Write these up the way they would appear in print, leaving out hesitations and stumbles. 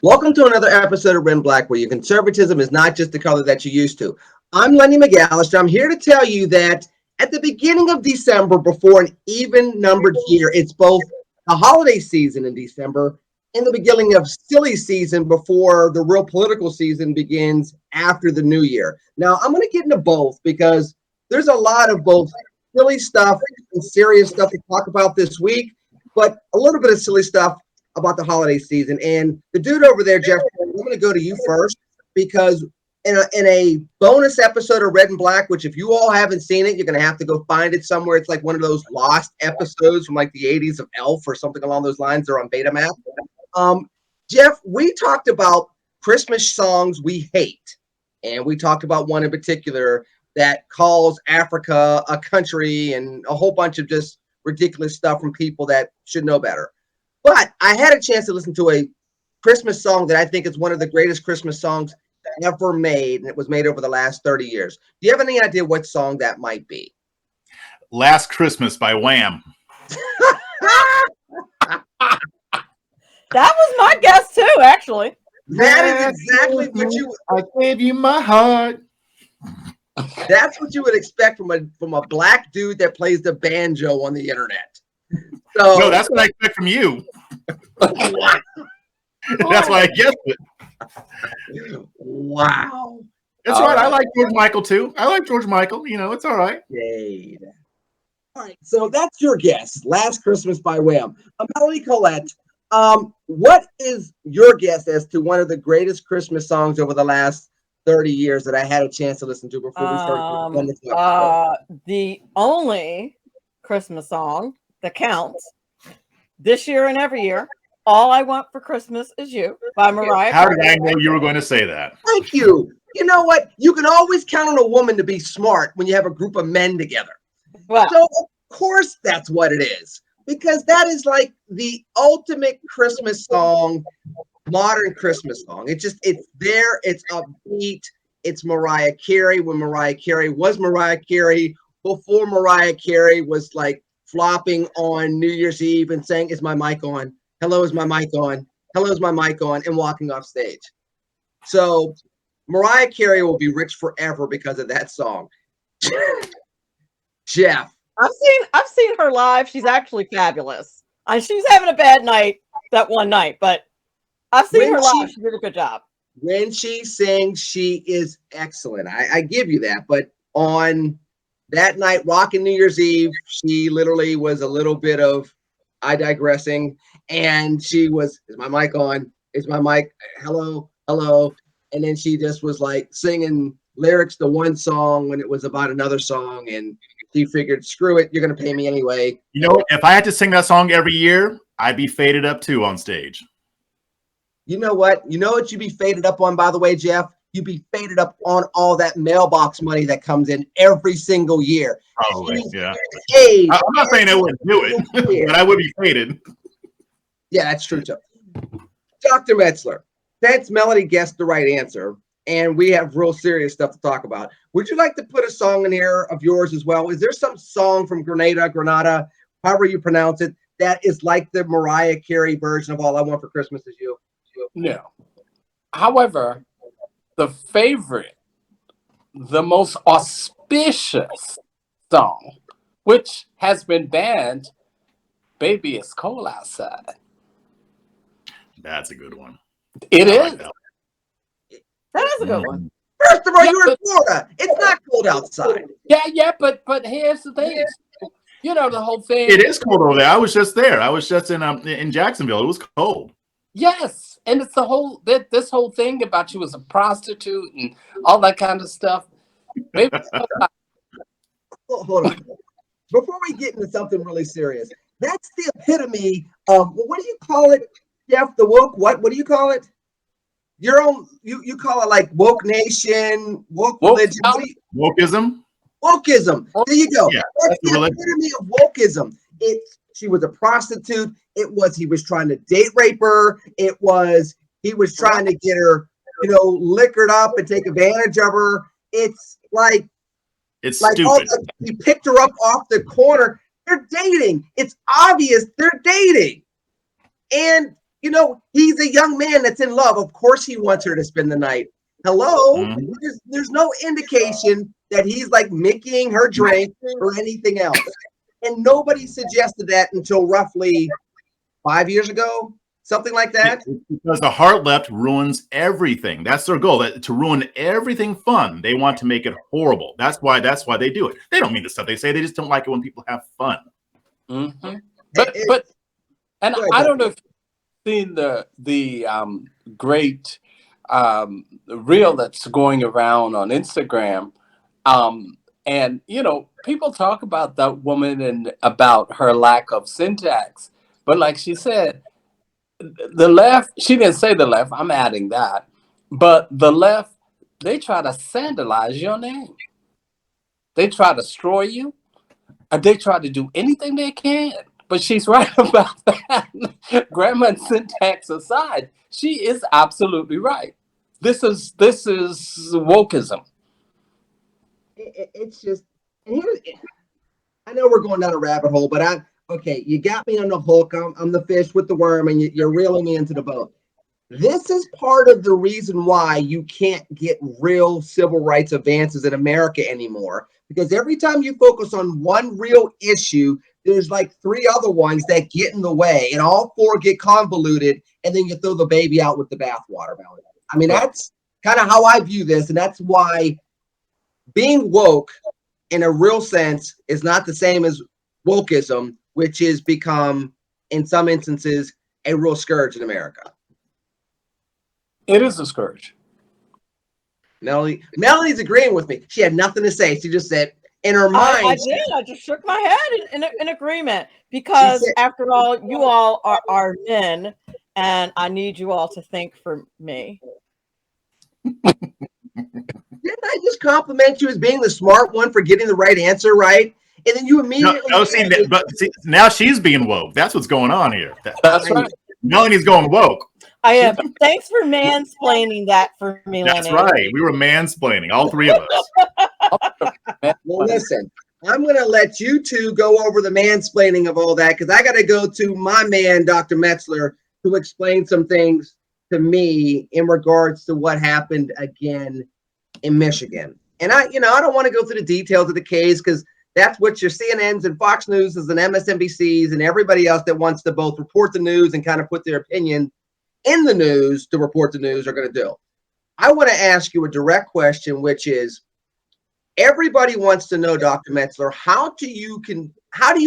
Welcome to another episode of Red Black, where your conservatism is not just the color that you're used to. I'm Lenny McAllister. I'm here to tell you that at the beginning of December, before an even-numbered year, it's both the holiday season in December and the beginning of silly season before the real political season begins after the new year. Now, I'm going to get into both because there's a lot of both silly stuff and serious stuff to talk about this week, but a little bit of silly stuff about the holiday season. And the dude over there, Jeff, I'm going to go to you first because in a bonus episode of Red and Black, which if you all haven't seen it, you're going to have to go find it somewhere. It's like one of those lost episodes from like the 80s of Elf or something along those lines. They're on Betamax. Jeff, we talked about Christmas songs we hate. And we talked about one in particular that calls Africa a country and a whole bunch of just ridiculous stuff from people that should know better. But I had a chance to listen to a Christmas song that I think is one of the greatest Christmas songs ever made, and it was made over the last 30 years. Do you have any idea what song that might be? Last Christmas by Wham. That was my guess too, actually. That is exactly what I gave you my heart. That's what you would expect from a black dude that plays the banjo on the internet. So, No, that's what I expect from you. That's why I guessed it. Wow. It's all right. I like George Michael too. I like George Michael. You know, it's all right. Jade. All right, so that's your guess. Last Christmas by Wham. Melanie Colette, what is your guess as to one of the greatest Christmas songs over the last 30 years that I had a chance to listen to before we started? The only Christmas song that counts this year and every year, All I Want for Christmas Is You by Mariah Carey. How did I know you were going to say that? Thank you. You know what? You can always count on a woman to be smart when you have a group of men together. Well, So, of course, that's what it is. Because that is like the ultimate Christmas song, modern Christmas song. It's there. It's upbeat. It's Mariah Carey when Mariah Carey was Mariah Carey, before Mariah Carey was like flopping on New Year's Eve and saying, "Is my mic on? Hello, is my mic on? Hello, is my mic on?" and walking off stage. So Mariah Carey will be rich forever because of that song. Jeff. I've seen her live. She's actually fabulous. She's having a bad night that one night, but I've seen her live. She did a good job. When she sings, she is excellent. I give you that. But on that night, rocking New Year's Eve, she literally was a little bit of I digressing. And she was, "Is my mic on? Is my mic? Hello, hello." And then she just was like singing lyrics to one song when it was about another song. And she figured, screw it, you're going to pay me anyway. You know, if I had to sing that song every year, I'd be faded up too on stage. You know what? You know what you'd be faded up on, by the way, Jeff? You'd be faded up on all that mailbox money that comes in every single year. Probably, yeah. I'm not saying I wouldn't do it, but I would be faded. Yeah, that's true, too. Dr. Metzler, since Melody guessed the right answer, and we have real serious stuff to talk about, would you like to put a song in here of yours as well? Is there some song from Grenada, however you pronounce it, that is like the Mariah Carey version of All I Want for Christmas Is You? No. However, the favorite, the most auspicious song, which has been banned, "Baby It's Cold Outside." That's a good one. It is. That is a good one. First of all, you're in Florida. It's not cold outside. Yeah, but here's the thing. You know, the whole thing. It is cold over there. I was just there. I was just in Jacksonville. It was cold. Yes, and it's this whole thing about you as a prostitute and all that kind of stuff. Maybe Hold on. Before we get into something really serious, that's the epitome of, what do you call it, Jeff? The woke, what do you call it? Your own, you call it like woke nation, woke religion. Wokeism? Wokeism. There you go. Yeah, that's the epitome of wokeism. She was a prostitute. He was trying to date rape her. He was trying to get her, liquored up and take advantage of her. It's like stupid. He picked her up off the corner. They're dating. It's obvious they're dating. And you know, he's a young man that's in love. Of course he wants her to spend the night. Hello? Mhm. There's no indication that he's like Mickeying her drink or anything else. And nobody suggested that until roughly 5 years ago, something like that. Because the heart left ruins everything. That's their goal, to ruin everything fun. They want to make it horrible. That's why they do it. They don't mean the stuff they say. They just don't like it when people have fun. Mm-hmm. It- But and Go ahead, I don't Doctor. know if you've seen the great reel that's going around on Instagram. And you know, people talk about that woman and about her lack of syntax. But like she said, the left, she didn't say the left, I'm adding that. But the left, they try to sandalize your name. They try to destroy you, and they try to do anything they can. But she's right about that. Grammar and syntax aside, she is absolutely right. This is wokeism. It's just, and here's, I know we're going down a rabbit hole, but okay, you got me on the hook. I'm the fish with the worm, and you're reeling me into the boat. This is part of the reason why you can't get real civil rights advances in America anymore. Because every time you focus on one real issue, there's like three other ones that get in the way, and all four get convoluted, and then you throw the baby out with the bathwater. I mean, that's kind of how I view this, and that's why being woke in a real sense is not the same as wokeism, which has become, in some instances, a real scourge in America. It is a scourge. Melanie's agreeing with me. She had nothing to say. She just said, in her I mind, did. I just shook my head in agreement because, said, after all, you all are men, and I need you all to think for me. didn't I just compliment you as being the smart one for getting the right answer right? And then you immediately See, now she's being woke. That's what's going on here. That's right. Melanie's going woke. I am. Thanks for mansplaining that for me, That's Lenny. right. We were mansplaining, all three of us. Well, listen, I'm going to let you two go over the mansplaining of all that because I got to go to my man, Dr. Metzler, to explain some things to me in regards to what happened again in Michigan. And I don't want to go through the details of the case because that's what your CNNs and Fox News and MSNBCs and everybody else that wants to both report the news and kind of put their opinion in the news to report the news are going to do. I want to ask you a direct question, which is, everybody wants to know, Dr. Metzler, how do you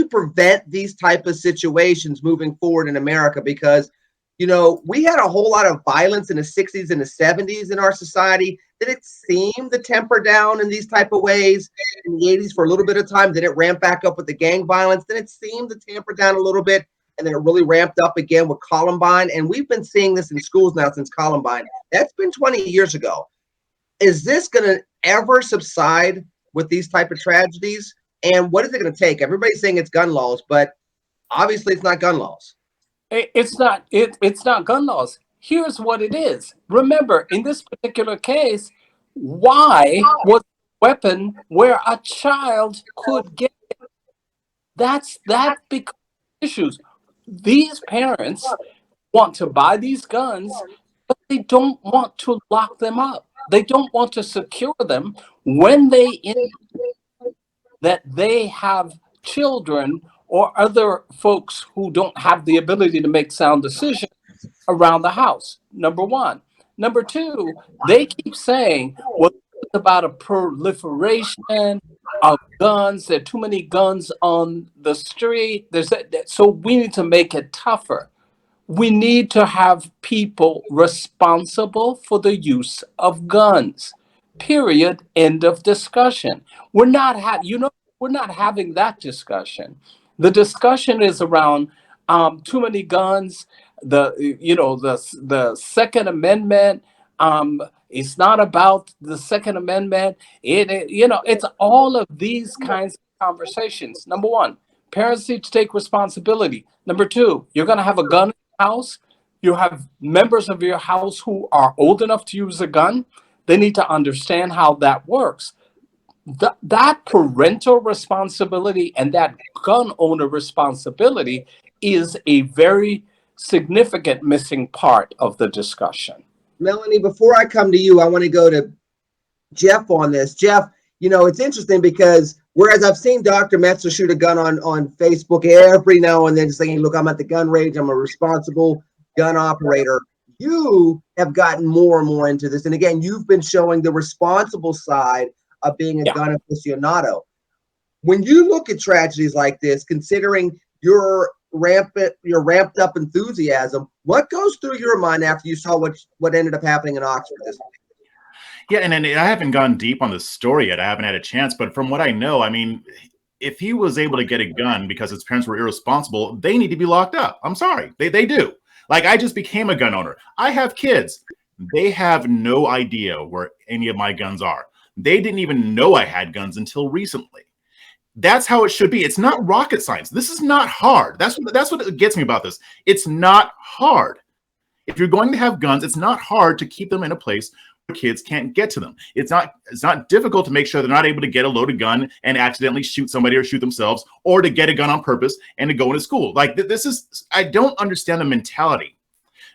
prevent these type of situations moving forward in America? Because, we had a whole lot of violence in the 60s and the 70s in our society. Did it seem to temper down in these type of ways in the 80s for a little bit of time? Then it ramped back up with the gang violence. Then it seemed to tamper down a little bit. And then it really ramped up again with Columbine. And we've been seeing this in schools now since Columbine. That's been 20 years ago. Is this going to ever subside with these type of tragedies? And what is it going to take? Everybody's saying it's gun laws, but obviously it's not gun laws. It's not. It's not gun laws. Here's what it is. Remember, in this particular case, why was a weapon where a child could get it? That becomes issues. These parents want to buy these guns, but they don't want to lock them up. They don't want to secure them when that they have children or other folks who don't have the ability to make sound decisions around the house. Number one. Number two, they keep saying, well, it's about a proliferation of guns. There are too many guns on the street. So we need to make it tougher. We need to have people responsible for the use of guns. Period. End of discussion. We're not having that discussion. The discussion is around too many guns. The Second Amendment. It's not about the Second Amendment. It's all of these kinds of conversations. Number one, parents need to take responsibility. Number two, you're going to have a gun in the house. You have members of your house who are old enough to use a gun. They need to understand how that works. That parental responsibility and that gun owner responsibility is a very significant missing part of the discussion. Melanie, before I come to you, I want to go to Jeff on this. Jeff, you know, it's interesting because whereas I've seen Dr. Metzler shoot a gun on Facebook every now and then saying, look, I'm at the gun range, I'm a responsible gun operator. You have gotten more and more into this. And again, you've been showing the responsible side of being a gun aficionado. When you look at tragedies like this, considering your ramped up enthusiasm, what goes through your mind after you saw what ended up happening in Oxford this week? Yeah, and I haven't gone deep on this story yet. I haven't had a chance, but from what I know, I mean, if he was able to get a gun because his parents were irresponsible, they need to be locked up. I'm sorry, they do. Like, I just became a gun owner. I have kids. They have no idea where any of my guns are. They didn't even know I had guns until recently. That's how it should be. It's not rocket science. This is not hard. That's what gets me about this. It's not hard. If you're going to have guns, it's not hard to keep them in a place where kids can't get to them. It's not difficult to make sure they're not able to get a loaded gun and accidentally shoot somebody or shoot themselves, or to get a gun on purpose and to go into school. Like, this is, I don't understand the mentality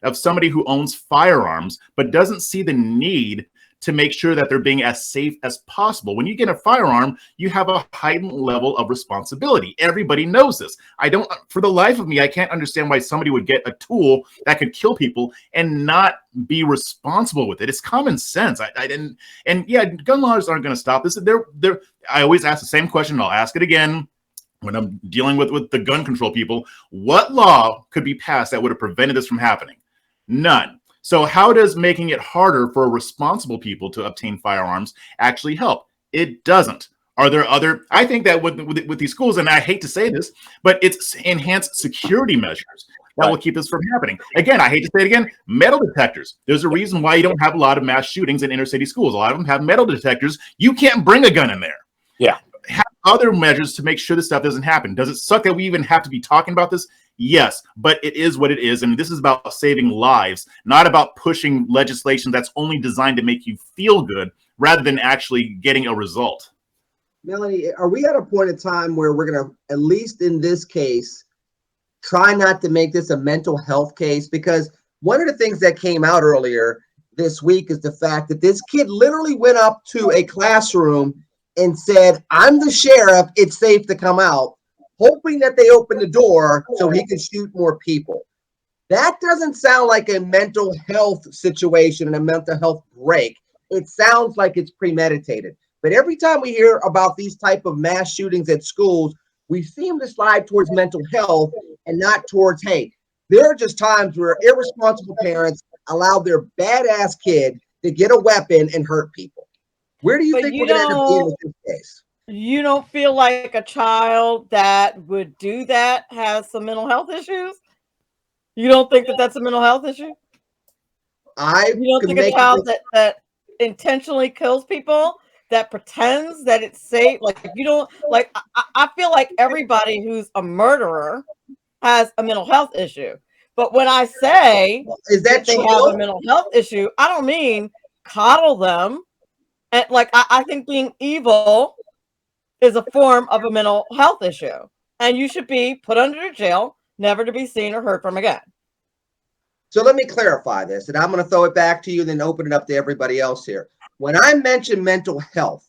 of somebody who owns firearms but doesn't see the need to make sure that they're being as safe as possible. When you get a firearm, you have a heightened level of responsibility. Everybody knows this. For the life of me, I can't understand why somebody would get a tool that could kill people and not be responsible with it. It's common sense. And yeah, gun laws aren't going to stop this. I always ask the same question, and I'll ask it again when I'm dealing with the gun control people. What law could be passed that would have prevented this from happening? None. So how does making it harder for responsible people to obtain firearms actually help? It doesn't. Are there other? I think that with these schools, and I hate to say this, but it's enhanced security measures that will keep this from happening. Again, I hate to say it again, metal detectors. There's a reason why you don't have a lot of mass shootings in inner city schools. A lot of them have metal detectors. You can't bring a gun in there. Yeah. Have other measures to make sure this stuff doesn't happen. Does it suck that we even have to be talking about this? Yes, but it is what it is. And this is about saving lives, not about pushing legislation that's only designed to make you feel good rather than actually getting a result. Melanie, are we at a point in time where we're going to, at least in this case, try not to make this a mental health case? Because one of the things that came out earlier this week is the fact that this kid literally went up to a classroom and said, I'm the sheriff, it's safe to come out, hoping that they open the door so he could shoot more people. That doesn't sound like a mental health situation and a mental health break. It sounds like it's premeditated. But every time we hear about these type of mass shootings at schools, we seem to slide towards mental health and not towards, hey, there are just times where irresponsible parents allow their badass kid to get a weapon and hurt people. Where do you think we're going to end up being with this case? You don't feel like a child that would do that has some mental health issues? You don't think that that's a mental health issue? You don't think a child that intentionally kills people, that pretends that it's safe? Like, you don't, like, I feel like everybody who's a murderer has a mental health issue. But when I say is that they have a mental health issue, I don't mean coddle them. And like, I think being evil is a form of a mental health issue, and you should be put under jail, never to be seen or heard from again. So let me clarify this, and I'm going to throw it back to you and then open it up to everybody else here. When I mention mental health,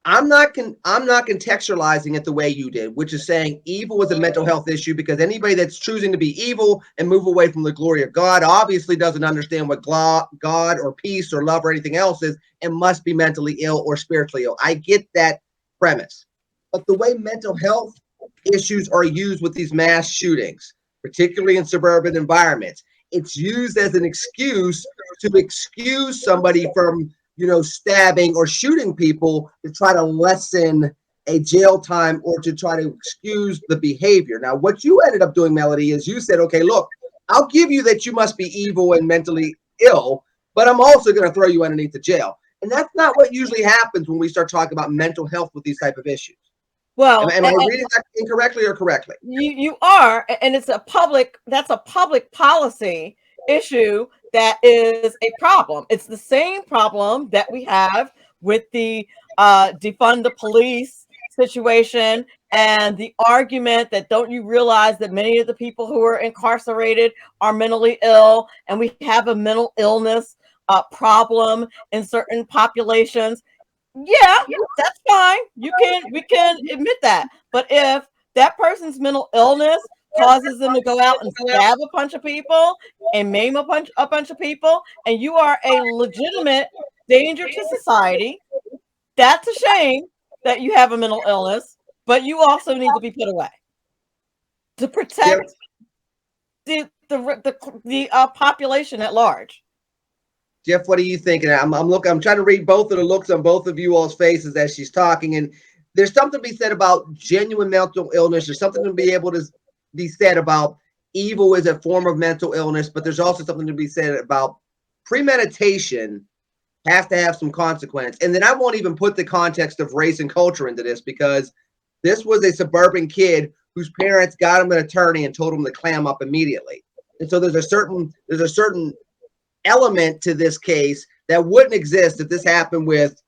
I'm not contextualizing it the way you did, which is saying evil is a mental health issue, because anybody that's choosing to be evil and move away from the glory of God obviously doesn't understand what God or peace or love or anything else is, and must be mentally ill or spiritually ill. I get that premise. But the way mental health issues are used with these mass shootings, particularly in suburban environments, it's used as an excuse to excuse somebody from, stabbing or shooting people to try to lessen a jail time or to try to excuse the behavior. Now, what you ended up doing, Melody, is you said, okay, look, I'll give you that you must be evil and mentally ill, but I'm also going to throw you underneath the jail. And that's not what usually happens when we start talking about mental health with these type of issues. Well, am I reading that incorrectly or correctly? You are, and it's that's a public policy issue that is a problem. It's the same problem that we have with the defund the police situation, and the argument that don't you realize that many of the people who are incarcerated are mentally ill, and we have a mental illness problem in certain populations. Yeah, that's fine. We can admit that. But if that person's mental illness causes them to go out and stab a bunch of people and maim a bunch of people, and you are a legitimate danger to society, that's a shame that you have a mental illness, but you also need to be put away to protect the population at large. Jeff, what are you thinking? I'm trying to read both of the looks on both of you all's faces as she's talking, and there's something to be said about genuine mental illness. There's something to be able to be said about evil is a form of mental illness, but there's also something to be said about premeditation has to have some consequence. And then I won't even put the context of race and culture into this, because this was a suburban kid whose parents got him an attorney and told him to clam up immediately. And so there's a certain element to this case that wouldn't exist if this happened with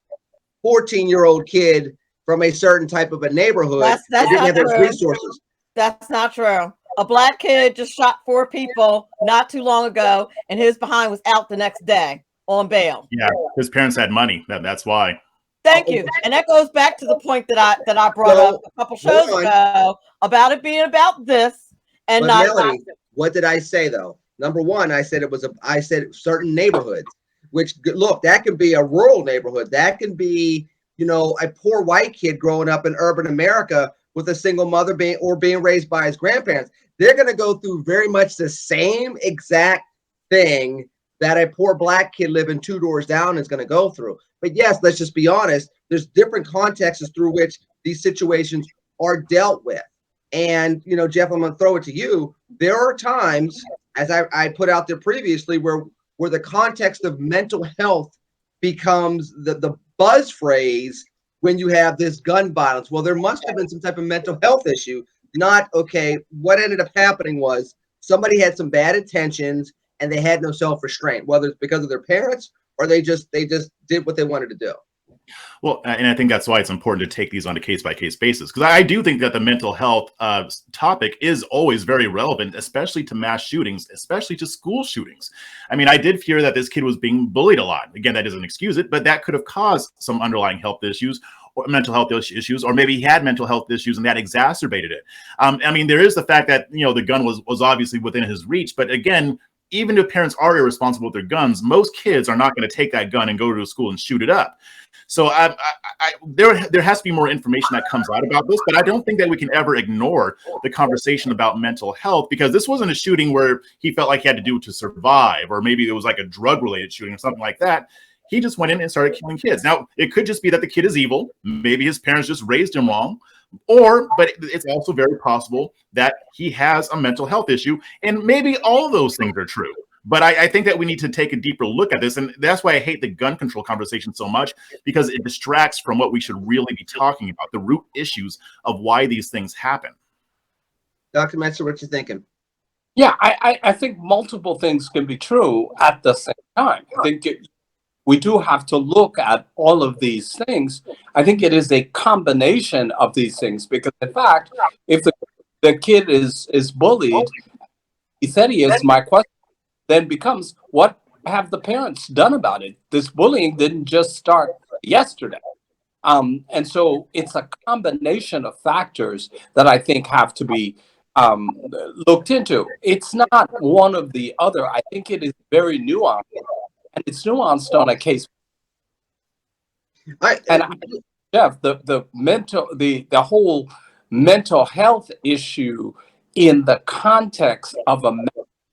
14-year-old kid from a certain type of a neighborhood that didn't have those resources. That's not true. A black kid just shot 4 people not too long ago, and his behind was out the next day on bail. Yeah, his parents had money. That's why. Thank you. And that goes back to the point that I brought up a couple shows ago about it being about this and not. Melody, what did I say though? Number one, I said I said certain neighborhoods, which, look, that could be a rural neighborhood. That can be, a poor white kid growing up in urban America with a single mother being raised by his grandparents. They're going to go through very much the same exact thing that a poor black kid living 2 doors down is going to go through. But yes, let's just be honest. There's different contexts through which these situations are dealt with. And, Jeff, I'm going to throw it to you. There are times, as I put out there previously, where the context of mental health becomes the buzz phrase when you have this gun violence. Well, there must have been some type of mental health issue. Not, okay, what ended up happening was somebody had some bad intentions and they had no self-restraint, whether it's because of their parents or they just did what they wanted to do. Well, and I think that's why it's important to take these on a case-by-case basis, because I do think that the mental health topic is always very relevant, especially to mass shootings, especially to school shootings. I mean, I did fear that this kid was being bullied a lot. Again, that doesn't excuse it, but that could have caused some underlying health issues or mental health issues, or maybe he had mental health issues and that exacerbated it. I mean, there is the fact that, the gun was obviously within his reach, but again, even if parents are irresponsible with their guns, most kids are not going to take that gun and go to a school and shoot it up. So there has to be more information that comes out about this, but I don't think that we can ever ignore the conversation about mental health, because this wasn't a shooting where he felt like he had to do it to survive, or maybe it was like a drug-related shooting or something like that. He just went in and started killing kids. Now, it could just be that the kid is evil. Maybe his parents just raised him wrong. But it's also very possible that he has a mental health issue, and maybe all of those things are true. But I think that we need to take a deeper look at this, and that's why I hate the gun control conversation so much, because it distracts from what we should really be talking about, the root issues of why these things happen. Dr. Metzer, what you thinking? Yeah, I think multiple things can be true at the same time. I think we do have to look at all of these things. I think it is a combination of these things, because in fact, if the kid is bullied, he said he is, my question then becomes, what have the parents done about it? This bullying didn't just start yesterday. And so it's a combination of factors that I think have to be looked into. It's not one of the other. I think it is very nuanced, and it's nuanced on a case. Jeff, the whole mental health issue in the context of a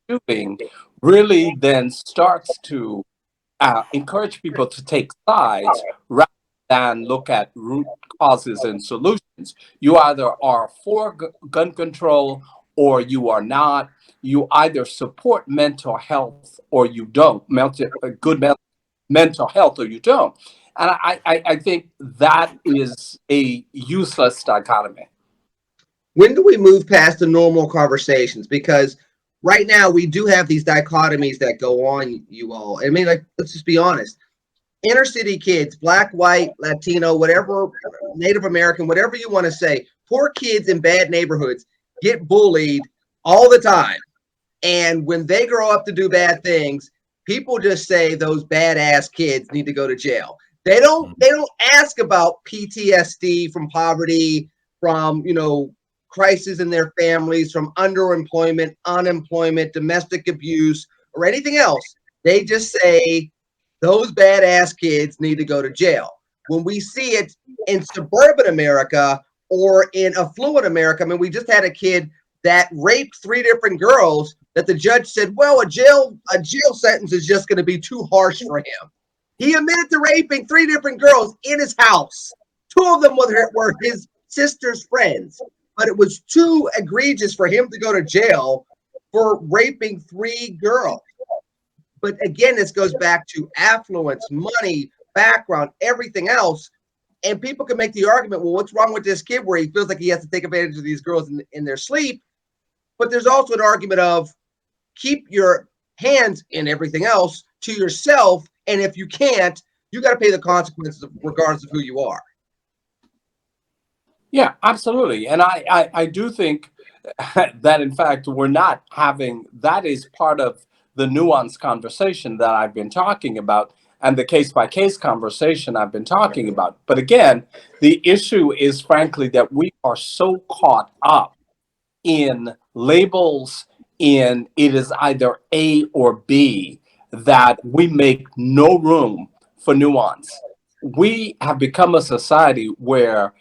shooting really then starts to encourage people to take sides rather than look at root causes and solutions. You either are for gun control or you are not. You either support mental health or you don't, good mental health or you don't. And I think that is a useless dichotomy. When do we move past the normal conversations? Because right now we do have these dichotomies that go on, you all. I mean, let's just be honest. inner city kids, black, white, Latino, whatever, Native American, whatever you want to say, poor kids in bad neighborhoods get bullied all the time. And when they grow up to do bad things, people just say those badass kids need to go to jail. They don't ask about PTSD from poverty, from, crisis in their families, from underemployment, unemployment, domestic abuse, or anything else. They just say those badass kids need to go to jail. When we see it in suburban America or in affluent America, I mean, we just had a kid that raped 3 different girls that the judge said, well, a jail sentence is just going to be too harsh for him. He admitted to raping 3 different girls in his house. 2 of them were his sister's friends, but it was too egregious for him to go to jail for raping 3 girls. But again, this goes back to affluence, money, background, everything else. And people can make the argument, well, what's wrong with this kid where he feels like he has to take advantage of these girls in their sleep? But there's also an argument of keep your hands and everything else to yourself. And if you can't, you got to pay the consequences regardless of who you are. Yeah, absolutely. And I do think that, in fact, we're not having, that is part of the nuanced conversation that I've been talking about and the case-by-case conversation I've been talking about. But again, the issue is, frankly, that we are so caught up in labels, in it is either A or B, that we make no room for nuance. We have become a society where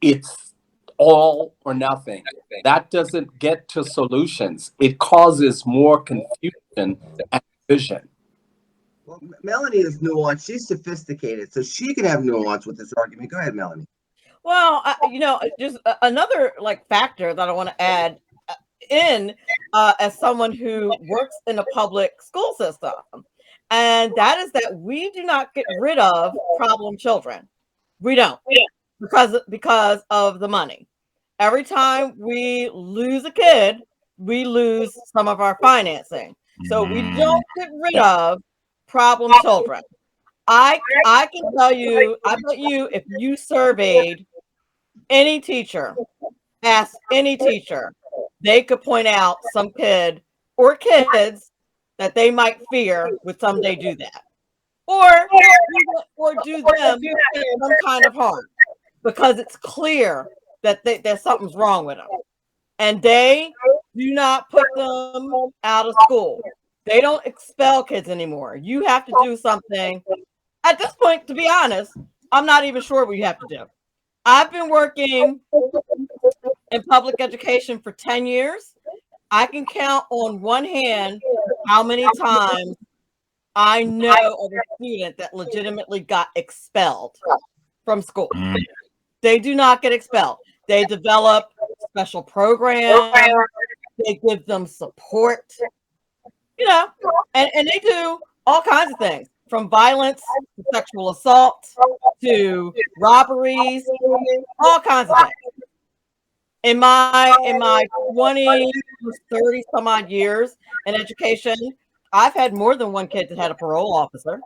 it's all or nothing. That doesn't get to solutions. It causes more confusion and division. Well, Melanie is nuanced. She's sophisticated, so she can have nuance with this argument. Go ahead, Melanie. Well, just another factor that I want to add in as someone who works in a public school system, and that is that we do not get rid of problem children. We don't, because of the money. Every time we lose a kid, we lose some of our financing. So we don't get rid of problem children. I can tell you, I bet you if you surveyed any teacher, ask any teacher, they could point out some kid or kids that they might fear would someday do that. Or do them some kind of harm because it's clear that there's something's wrong with them. And they do not put them out of school. They don't expel kids anymore. You have to do something. At this point, to be honest, I'm not even sure what you have to do. I've been working in public education for 10 years. I can count on one hand how many times I know of a student that legitimately got expelled from school. They do not get expelled. They develop special programs. They give them support, and they do all kinds of things, from violence to sexual assault to robberies, all kinds of things. In my 20, 30 some odd years in education, I've had more than one kid that had a parole officer.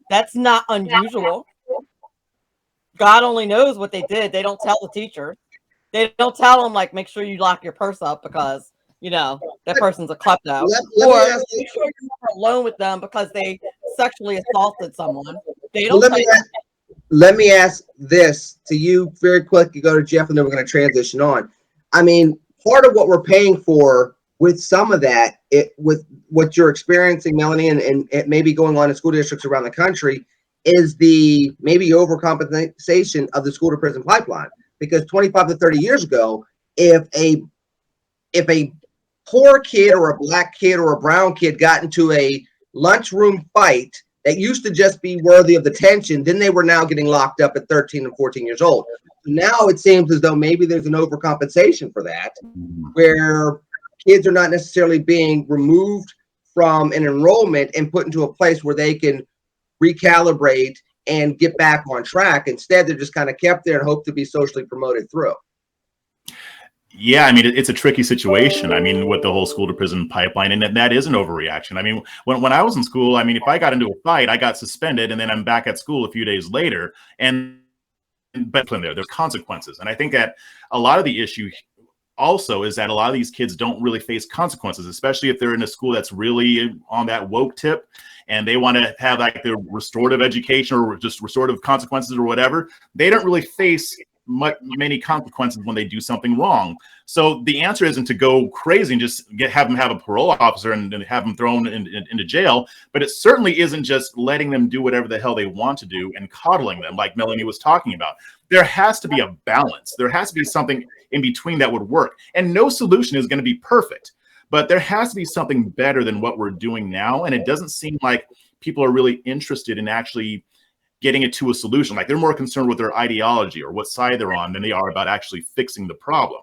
That's not unusual. God only knows what they did. They don't tell the teachers. They don't tell them, make sure you lock your purse up because, that person's a klepto. Or make sure you're not alone with them because they sexually assaulted someone. They don't let me ask this to you very quick. You go to Jeff, and then we're going to transition on. I mean, part of what we're paying for with some of that, with what you're experiencing, Melanie, and it may be going on in school districts around the country, is the maybe overcompensation of the school to prison pipeline. Because 25 to 30 years ago, if a poor kid or a black kid or a brown kid got into a lunchroom fight that used to just be worthy of the tension, then they were now getting locked up at 13 and 14 years old. Now it seems as though maybe there's an overcompensation for that, where kids are not necessarily being removed from an enrollment and put into a place where they can recalibrate and get back on track. Instead, they're just kind of kept there and hope to be socially promoted through. Yeah, I mean, it's a tricky situation. I mean, with the whole school to prison pipeline, and that is an overreaction. I mean, when I was in school, I mean, if I got into a fight, I got suspended, and then I'm back at school a few days later, and but there's consequences. And I think that a lot of the issue also is that a lot of these kids don't really face consequences, especially if they're in a school that's really on that woke tip and they want to have like the restorative education or just restorative consequences or whatever. They don't really face many consequences when they do something wrong. So the answer isn't to go crazy and just have them have a parole officer and have them thrown into jail, but it certainly isn't just letting them do whatever the hell they want to do and coddling them like Melanie was talking about. There has to be a balance. There has to be something in between that would work. And no solution is going to be perfect, but there has to be something better than what we're doing now. And it doesn't seem like people are really interested in actually getting it to a solution. Like they're more concerned with their ideology or what side they're on than they are about actually fixing the problem.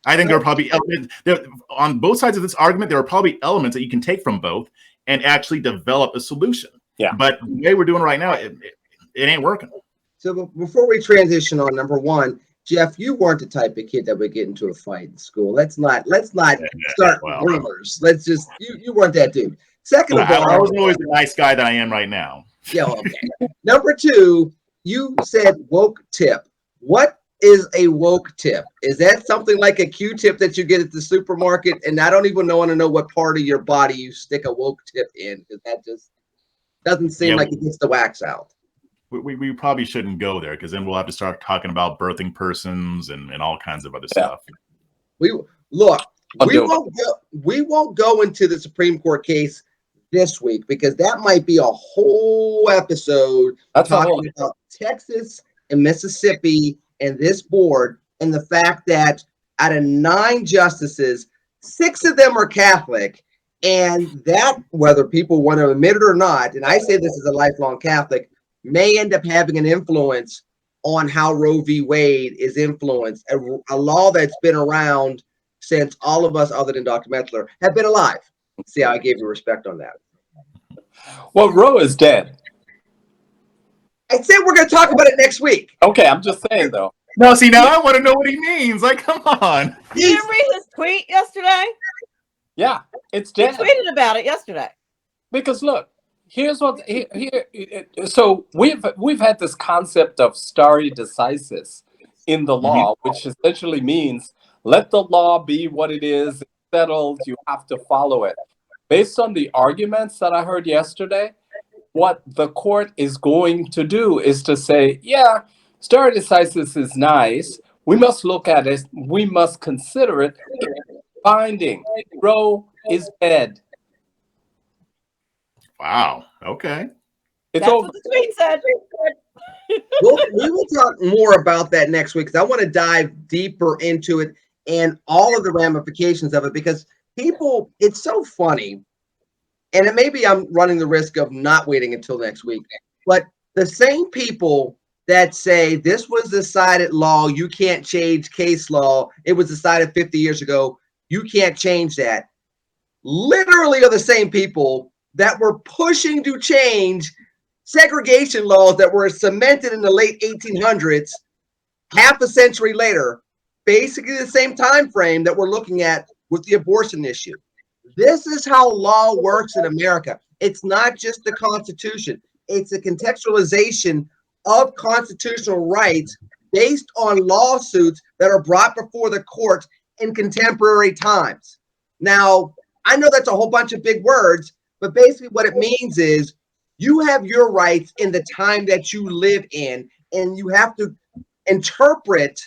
I think there are probably on both sides of this argument, there are probably elements that you can take from both and actually develop a solution. Yeah. But the way we're doing right now, it ain't working. So before we transition on, number one, Jeff, you weren't the type of kid that would get into a fight in school. Let's not start rumors. Let's just you weren't that dude. Second of all, I wasn't always the nice guy that I am right now. Yeah, okay. Number two, you said woke tip. What is a woke tip? Is that something like a Q-tip that you get at the supermarket? And I don't even want to know what part of your body you stick a woke tip in, because that just doesn't seem like it gets the wax out. We probably shouldn't go there, because then we'll have to start talking about birthing persons and all kinds of other stuff. We won't go into the Supreme Court case this week, because that might be a whole episode talking about Texas and Mississippi and this board, and the fact that out of 9 justices, 6 of them are Catholic, and that, whether people want to admit it or not, and I say this as a lifelong Catholic, may end up having an influence on how Roe v. Wade is influenced, a law that's been around since all of us, other than Dr. Metzler, have been alive. See how I gave you respect on that. Well, Roe is dead. I said we're going to talk about it next week. Okay, I'm just saying, though. No, see, now I want to know what he means. Like, come on. You didn't read his tweet yesterday? Yeah, it's dead. He tweeted about it yesterday. Because look, here's what so we've had this concept of stare decisis in the law, which essentially means let the law be what it is, it's settled, you have to follow it. Based on the arguments that I heard yesterday, what the court is going to do is to say, yeah, stare decisis is nice. We must look at it. We must consider it binding. Roe is dead. Wow. Okay. That's what the tweet said. We will talk more about that next week, because I want to dive deeper into it and all of the ramifications of it, because people, it's so funny. And it maybe I'm running the risk of not waiting until next week, but the same people that say this was decided law, you can't change case law, it was decided 50 years ago, you can't change that, literally are the same people that were pushing to change segregation laws that were cemented in the late 1800s, half a century later, basically the same time frame that we're looking at with the abortion issue. This is how law works in America. It's not just the Constitution. It's a contextualization of constitutional rights based on lawsuits that are brought before the courts in contemporary times. Now, I know that's a whole bunch of big words, but basically what it means is you have your rights in the time that you live in, and you have to interpret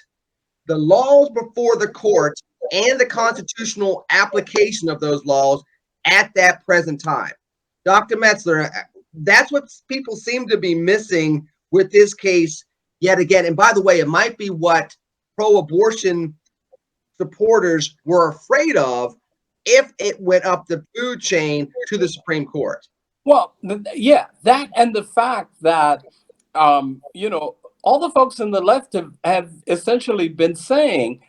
the laws before the court and the constitutional application of those laws at that present time. Dr. Metzler, that's what people seem to be missing with this case yet again. And by the way, it might be what pro-abortion supporters were afraid of if it went up the food chain to the Supreme Court. Well, yeah, that and the fact that, all the folks in the left have essentially been saying,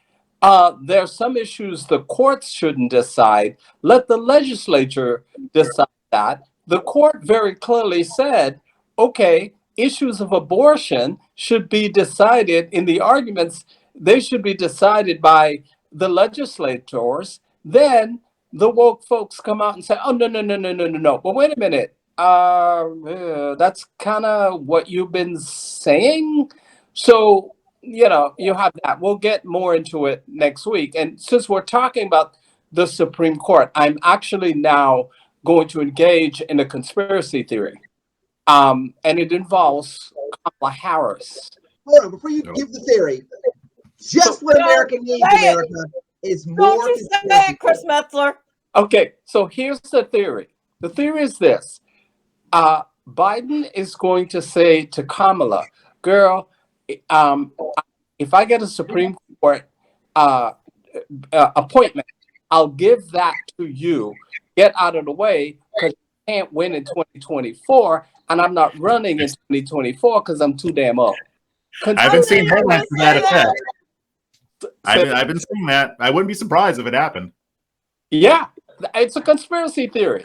there are some issues the courts shouldn't decide. Let the legislature decide that. The court very clearly said, okay, issues of abortion should be decided in the arguments. They should be decided by the legislators, then the woke folks come out and say, oh, no. But wait a minute. That's kind of what you've been saying. So, you have that. We'll get more into it next week. And since we're talking about the Supreme Court, I'm actually now going to engage in a conspiracy theory. And it involves Kamala Harris. Hold on, before you give the theory, just what America needs, America, is more. Don't you say it, Chris Metzler. Okay, so here's the theory. The theory is this. Biden is going to say to Kamala, girl, if I get a Supreme Court appointment, I'll give that to you. Get out of the way, because you can't win in 2024, and I'm not running in 2024 because I'm too damn old. I've been seeing headlines to that effect. I've been seeing that. I wouldn't be surprised if it happened. Yeah, it's a conspiracy theory.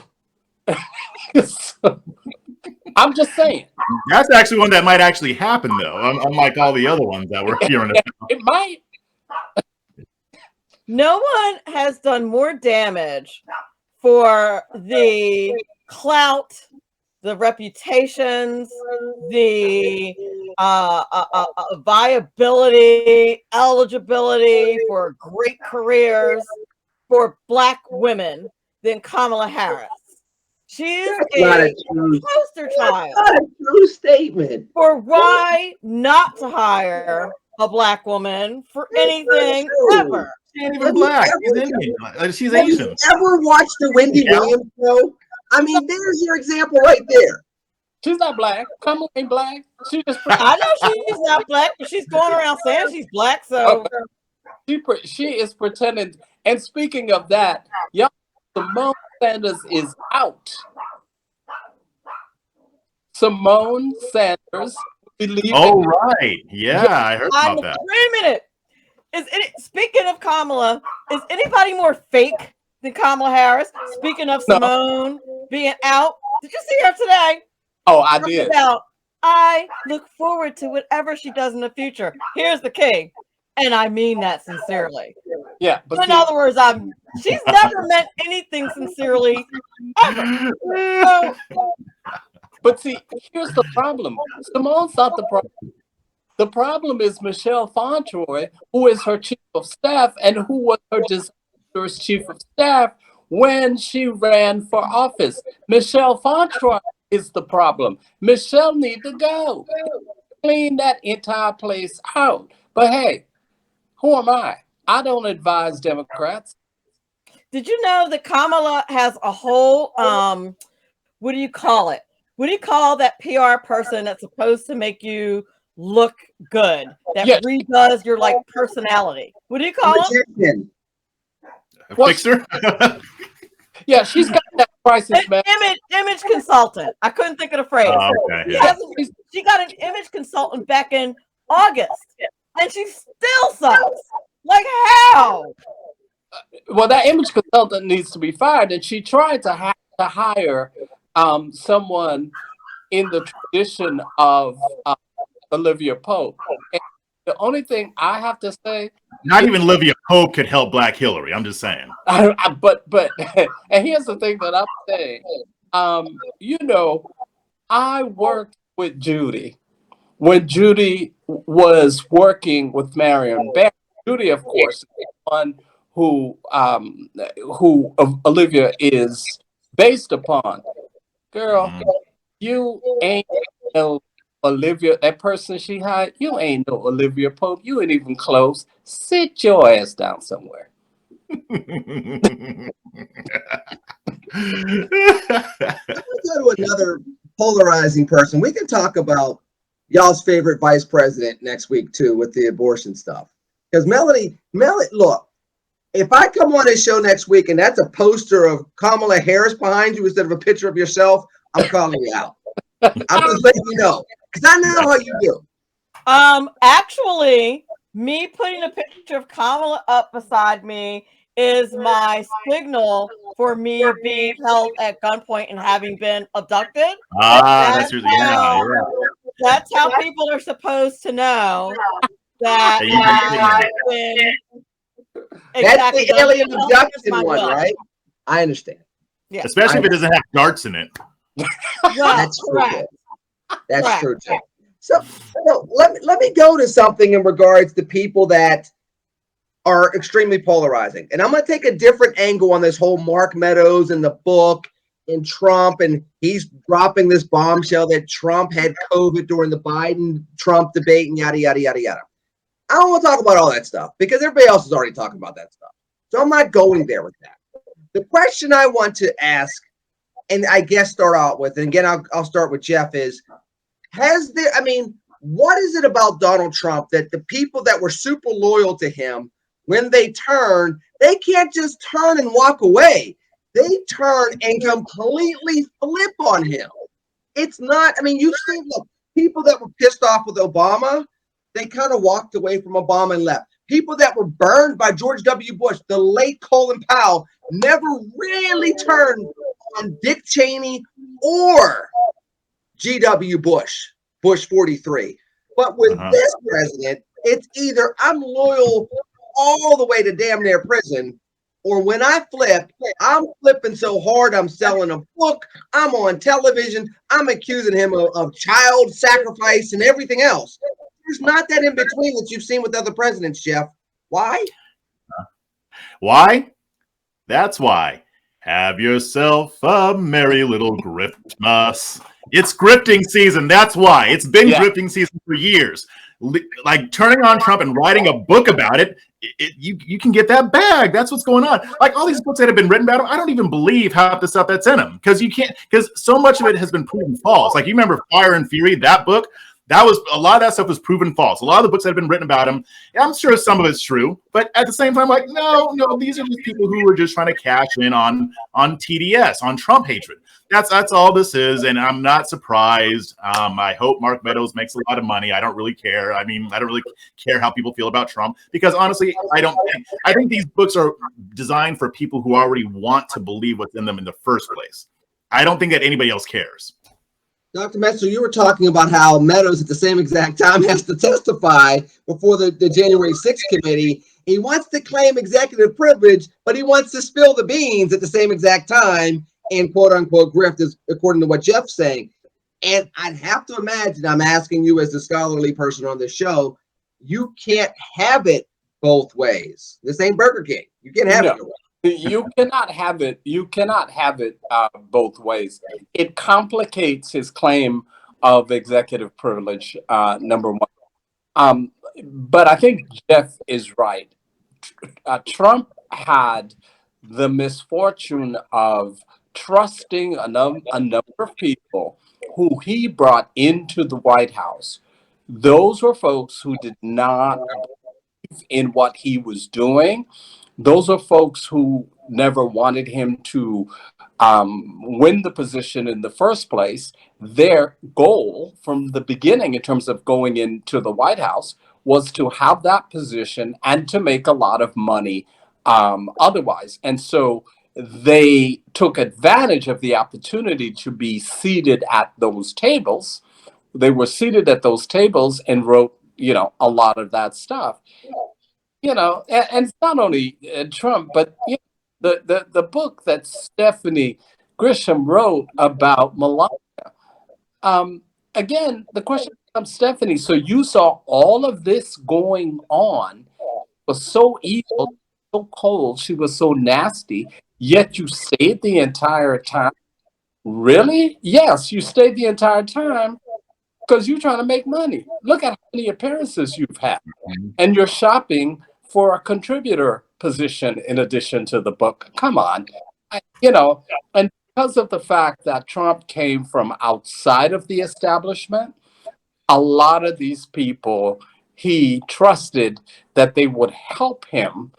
I'm just saying. That's actually one that might actually happen, though, unlike all the other ones that we're hearing about. It might. No one has done more damage for the clout, the reputations, the viability, eligibility for great careers for Black women than Kamala Harris. She is a poster child. Not a true statement. For why not to hire a Black woman for anything ever. She ain't even Black. She's Indian. She's Have Asian. you ever watched the Wendy Williams show? I mean, there's your example right there. She's not Black. Kamala ain't Black. She just. I know she's not Black, but she's going around saying she's Black. So she is pretending. And speaking of that, y'all, Simone Sanders is out. Simone Sanders. Oh, right. Yeah, I heard about that. Wait a minute. Speaking of Kamala, is anybody more fake than Kamala Harris? Speaking of Simone being out, did you see her today? Oh, I did. I look forward to whatever she does in the future. Here's the key, and I mean that sincerely. Yeah, but in other words, she's never meant anything sincerely ever. But see, here's the problem. Simone's not the problem. The problem is Michelle Fontroy, who is her chief of staff and who was her disastrous chief of staff when she ran for office. Michelle Fontroy is the problem. Michelle needs to go. Clean that entire place out. But hey, who am I? I don't advise Democrats. Did you know that Kamala has a whole, what do you call it? What do you call that PR person that's supposed to make you look good? That redoes your personality. What do you call it? A fixer? Yeah, she's got that crisis. Image consultant. I couldn't think of the phrase. Okay, yeah. She got an image consultant back in August, and she still sucks. Like how? Well, that image consultant needs to be fired, and she tried to hire someone in the tradition of Olivia Pope. And the only thing I have to say, not even Olivia Pope could help Black Hillary. I'm just saying. But and here's the thing that I'm saying. I worked with Judy when Judy was working with Marion Barry. Judy, of course, is the one who Olivia is based upon. Girl, you ain't no Olivia, that person she hired, you ain't no Olivia Pope. You ain't even close. Sit your ass down somewhere. Let's go to another polarizing person. We can talk about y'all's favorite vice president next week too with the abortion stuff. Because Melanie, look, if I come on this show next week and that's a poster of Kamala Harris behind you instead of a picture of yourself, I'm calling you out. I'm just letting you know, because I know how you do. Actually, me putting a picture of Kamala up beside me is my signal for me being held at gunpoint and having been abducted. That's how people are supposed to know that Exactly. That's the alien abduction my one, wealth. right? I understand. Yeah. Especially if it doesn't have darts in it. Well, That's true. correct. That's Correct. true too. So let me go to something in regards to people that are extremely polarizing. And I'm going to take a different angle on this whole Mark Meadows and the book and Trump, and he's dropping this bombshell that Trump had COVID during the Biden-Trump debate and yada, yada, yada, yada. I don't want to talk about all that stuff because everybody else is already talking about that stuff. So I'm not going there with that. The question I want to ask, and I guess start out with, and again, I'll start with Jeff, is what is it about Donald Trump that the people that were super loyal to him, when they turn, they can't just turn and walk away. They turn and completely flip on him. It's not, you've seen people that were pissed off with Obama, they kind of walked away from Obama and left. People that were burned by George W. Bush, the late Colin Powell, never really turned on Dick Cheney or G.W. Bush 43. But with this president, it's either I'm loyal all the way to damn near prison, or when I flip, I'm flipping so hard I'm selling a book, I'm on television, I'm accusing him of child sacrifice and everything else. There's not that in between that you've seen with other presidents, Jeff. Why? Why? That's why. Have yourself a merry little Griftmas. It's grifting season. That's why. It's been grifting season for years. Like turning on Trump and writing a book about it, you can get that bag. That's what's going on. Like all these books that have been written about him, I don't even believe half the stuff that's in them because so much of it has been proven false. Like you remember Fire and Fury, that book? A lot of that stuff was proven false. A lot of the books that have been written about him, I'm sure some of it's true, but at the same time, like, no, these are just people who were just trying to cash in on TDS, on Trump hatred. That's all this is, and I'm not surprised. I hope Mark Meadows makes a lot of money. I don't really care. I don't really care how people feel about Trump because honestly, I think these books are designed for people who already want to believe what's in them in the first place. I don't think that anybody else cares. Dr. Metzler, you were talking about how Meadows at the same exact time has to testify before the January 6th committee. He wants to claim executive privilege, but he wants to spill the beans at the same exact time and quote unquote grift, is according to what Jeff's saying. And I'd have to imagine, I'm asking you as the scholarly person on this show, you can't have it both ways. This ain't Burger King. You can't have it your way. You cannot have it. You cannot have it both ways. It complicates his claim of executive privilege. Number one, but I think Jeff is right. Trump had the misfortune of trusting a number of people who he brought into the White House. Those were folks who did not believe in what he was doing. Those are folks who never wanted him to win the position in the first place. Their goal from the beginning, in terms of going into the White House, was to have that position and to make a lot of money otherwise. And so they took advantage of the opportunity to be seated at those tables. They were seated at those tables and wrote, a lot of that stuff. And it's not only Trump, but the book that Stephanie Grisham wrote about Melania. Again, the question comes, Stephanie, so you saw all of this going on, was so evil, so cold, she was so nasty, yet you stayed the entire time? Really? Yes, you stayed the entire time because you're trying to make money. Look at how many appearances you've had, and you're shopping for a contributor position in addition to the book. Come on. And because of the fact that Trump came from outside of the establishment, a lot of these people, he trusted that they would help him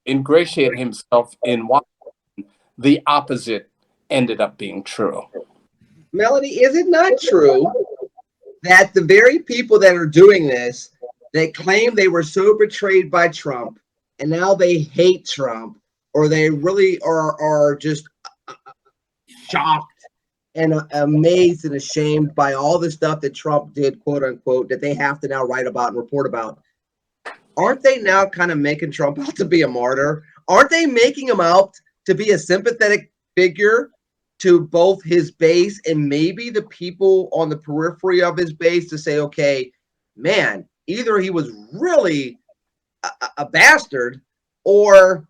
ingratiate himself in what the opposite ended up being true. Melanie, is it not true that the very people that are doing this, they claim they were so betrayed by Trump and now they hate Trump, or they really are just shocked and amazed and ashamed by all the stuff that Trump did, quote unquote, that they have to now write about and report about? aren't they now kind of making Trump out to be a martyr? Aren't they making him out to be a sympathetic figure to both his base and maybe the people on the periphery of his base to say, okay, man, either he was really a bastard or,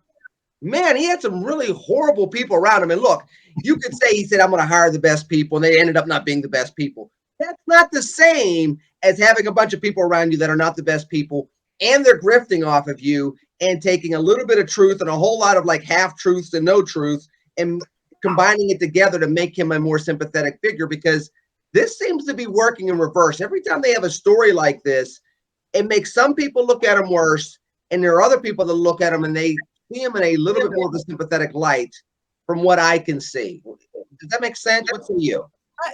man, he had some really horrible people around him. And look, you could say he said, I'm going to hire the best people, and they ended up not being the best people. That's not the same as having a bunch of people around you that are not the best people, and they're grifting off of you and taking a little bit of truth and a whole lot of like half truths and no truths and combining it together to make him a more sympathetic figure, because this seems to be working in reverse. Every time they have a story like this, it makes some people look at him worse, and there are other people that look at him and they see him in a little bit more of a sympathetic light from what I can see. Does that make sense? What's for you?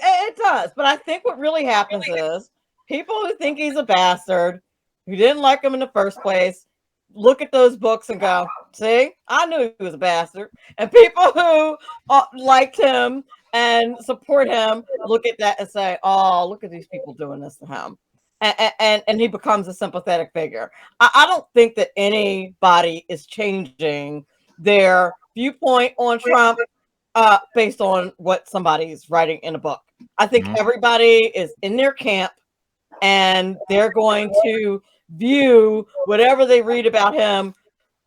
It does, but I think what really happens is people who think he's a bastard, who didn't like him in the first place, look at those books and go, see, I knew he was a bastard. And people who liked him and support him look at that and say, oh, look at these people doing this to him. And he becomes a sympathetic figure. I don't think that anybody is changing their viewpoint on Trump based on what somebody's writing in a book. I think everybody is in their camp and they're going to view whatever they read about him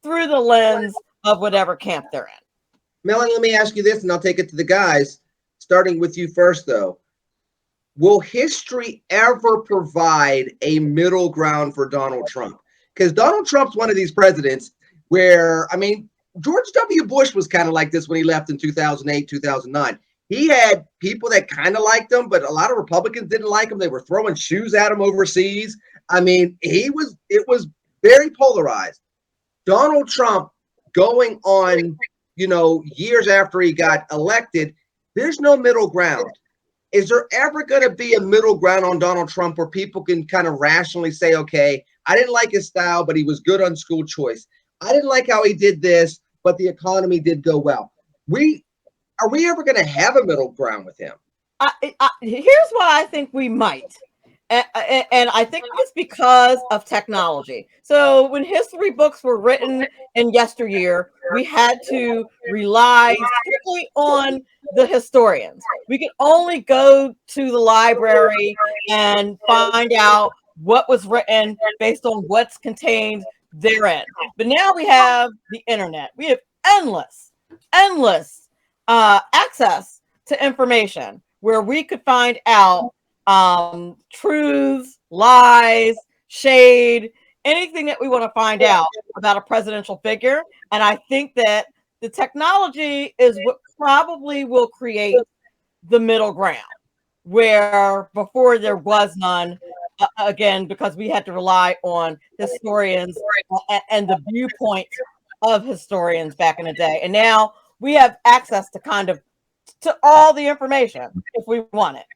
through the lens of whatever camp they're in. Melanie, let me ask you this, and I'll take it to the guys, starting with you first, though. Will history ever provide a middle ground for Donald Trump? Because Donald Trump's one of these presidents where, I mean, George W. Bush was kind of like this when he left in 2008, 2009. He had people that kind of liked him, but a lot of Republicans didn't like him. They were throwing shoes at him overseas. I mean, it was very polarized. Donald Trump going on, years after he got elected, there's no middle ground. Is there ever going to be a middle ground on Donald Trump where people can kind of rationally say, okay, I didn't like his style, but he was good on school choice. I didn't like how he did this, but the economy did go well. Are we ever going to have a middle ground with him? Here's why I think we might. And I think it's because of technology. So when history books were written in yesteryear, we had to rely strictly on the historians. We could only go to the library and find out what was written based on what's contained therein. But now we have the internet. We have endless access to information where we could find out truths, lies, shade, anything that we want to find out about a presidential figure. And I think that the technology is what probably will create the middle ground, where before there was none, again, because we had to rely on historians and the viewpoint of historians back in the day. And now we have access to all the information if we want it.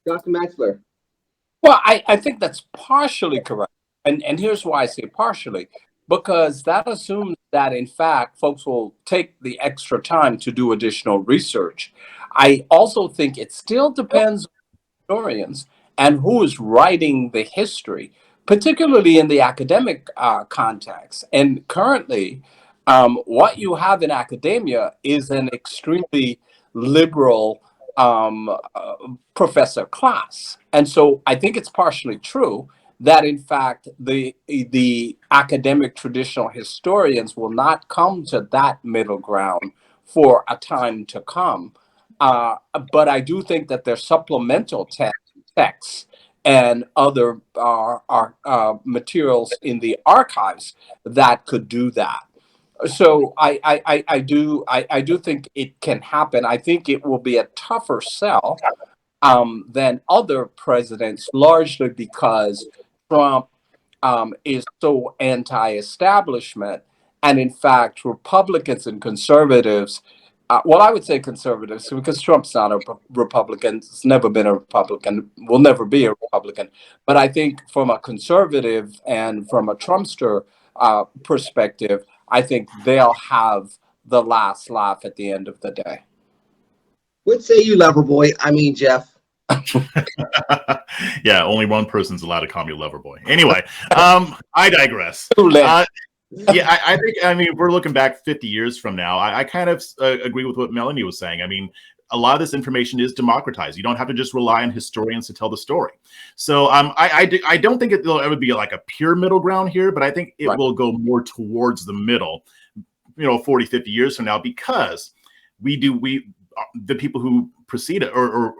Dr. Maxler. Well, I think that's partially correct. And here's why I say partially, because that assumes that, in fact, folks will take the extra time to do additional research. I also think it still depends on historians and who is writing the history, particularly in the academic context. And currently, what you have in academia is an extremely liberal professor class. And so I think it's partially true that, in fact, the academic traditional historians will not come to that middle ground for a time to come. But I do think that there's supplemental texts and other materials in the archives that could do that. So I do think it can happen. I think it will be a tougher sell than other presidents, largely because Trump is so anti-establishment. And in fact, Republicans and conservatives, well, I would say conservatives, because Trump's not a Republican, has never been a Republican, will never be a Republican. But I think from a conservative and from a Trumpster perspective, I think they'll have the last laugh at the end of the day. What say you, lover boy? I mean, Jeff. Yeah, only one person's allowed to call me lover boy. Anyway, I digress. Yeah, I think, I mean, we're looking back 50 years from now. I kind of agree with what Melanie was saying. I mean, a lot of this information is democratized. You don't have to just rely on historians to tell the story. So I don't think it'll ever be like a pure middle ground here, but I think it will go more towards the middle, 40, 50 years from now, because the people who precede it or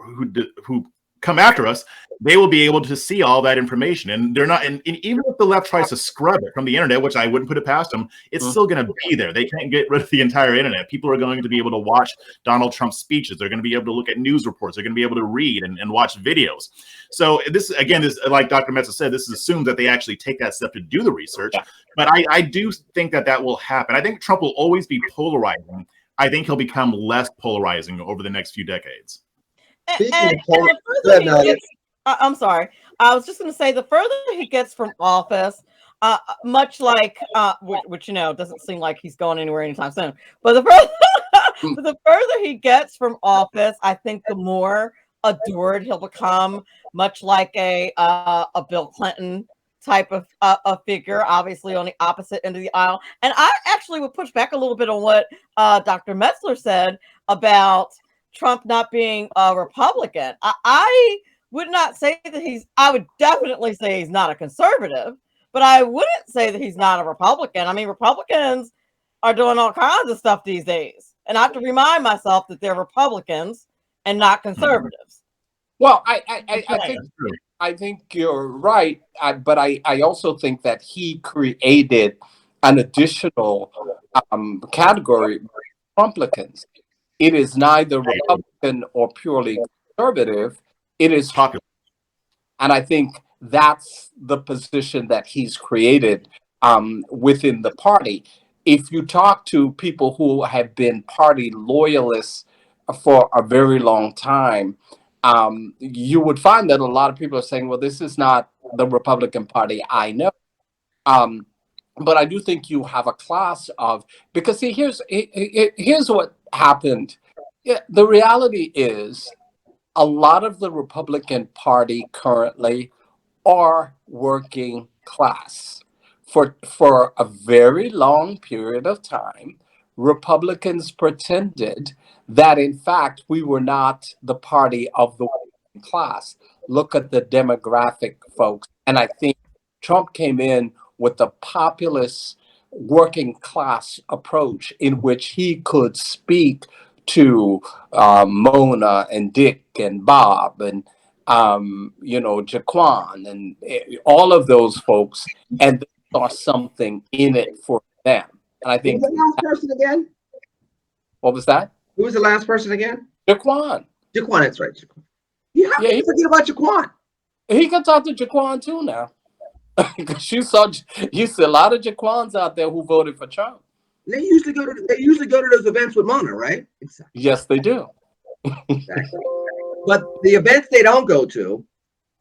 who come after us, they will be able to see all that information, and they're not. And even if the left tries to scrub it from the internet, which I wouldn't put it past them, it's still going to be there. They can't get rid of the entire internet. People are going to be able to watch Donald Trump's speeches. They're going to be able to look at news reports. They're going to be able to read and watch videos. So this, again, is like Dr. Metza said, this assumes that they actually take that step to do the research. But I do think that will happen. I think Trump will always be polarizing. I think he'll become less polarizing over the next few decades. I'm sorry. I was just going to say, the further he gets from office, much like, which doesn't seem like he's going anywhere anytime soon. But the further he gets from office, I think the more adored he'll become, much like a Bill Clinton type of a figure, obviously on the opposite end of the aisle. And I actually would push back a little bit on what Dr. Metzler said about Trump not being a Republican. I would not say that I would definitely say he's not a conservative, but I wouldn't say that he's not a Republican. I mean, Republicans are doing all kinds of stuff these days, and I have to remind myself that they're Republicans and not conservatives. Well, I think you're right, but I also think that he created an additional category, Republicans. It is neither Republican or purely conservative. It is popular. And I think that's the position that he's created within the party. If you talk to people who have been party loyalists for a very long time, you would find that a lot of people are saying, well, this is not the Republican Party I know. But I do think you have a class of, because see, here's what happened. Yeah, the reality is a lot of the Republican Party currently are working class. For a very long period of time, Republicans pretended that, in fact, we were not the party of the working class. Look at the demographic, folks. And I think Trump came in with a populist working class approach in which he could speak to Mona and Dick and Bob and Jaquan and all of those folks, and they saw something in it for them. And I think who was the last person again? What was that? Who was the last person again? Jaquan. Jaquan, that's right. Jaquan. You have to forget about Jaquan. He can talk to Jaquan too now. Because you see a lot of Jaquans out there who voted for Trump. They usually go to those events with Mona, right? Exactly. Yes, they do. Exactly. But the events they don't go to